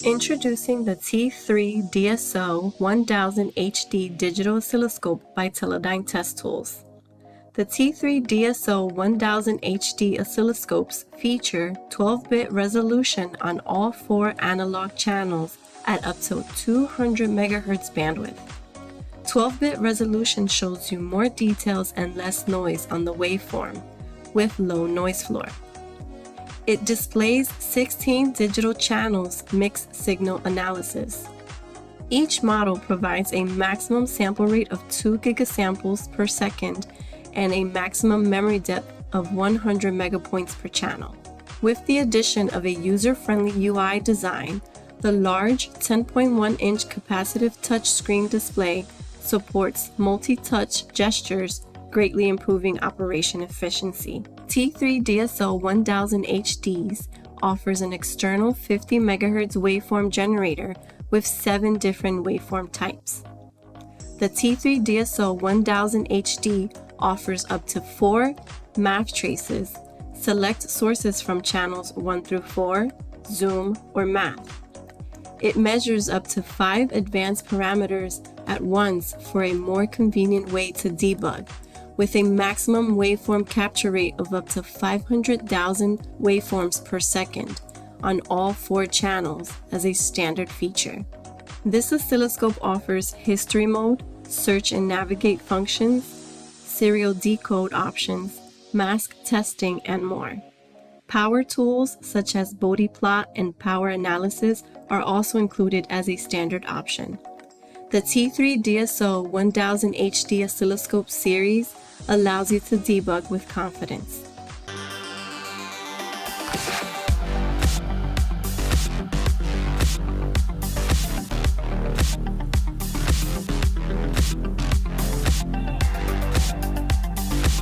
Introducing the T3DSO1000HD digital oscilloscope by Teledyne Test Tools. The T3DSO1000HD oscilloscopes feature 12-bit resolution on all 4 analog channels at up to 200 MHz bandwidth. 12-bit resolution shows you more details and less noise on the waveform, with low noise floor. It displays 16 digital channels mixed signal analysis. Each model provides a maximum sample rate of 2 gigasamples per second and a maximum memory depth of 100 megapoints per channel. With the addition of a user-friendly UI design, the large 10.1-inch capacitive touchscreen display supports multi-touch gestures, greatly improving operation efficiency. T3DSO1000HDs offers an external 50 MHz waveform generator with 7 different waveform types. The T3DSO1000HD offers up to 4 MAV traces. Select sources from channels 1 through 4, zoom, or MAV. It measures up to 5 advanced parameters at once for a more convenient way to debug, with a maximum waveform capture rate of up to 500,000 waveforms per second on all 4 channels as a standard feature. This oscilloscope offers history mode, search and navigate functions, serial decode options, mask testing, and more. Power tools such as Bode Plot and power analysis are also included as a standard option. The T3DSO1000HD oscilloscope series allows you to debug with confidence.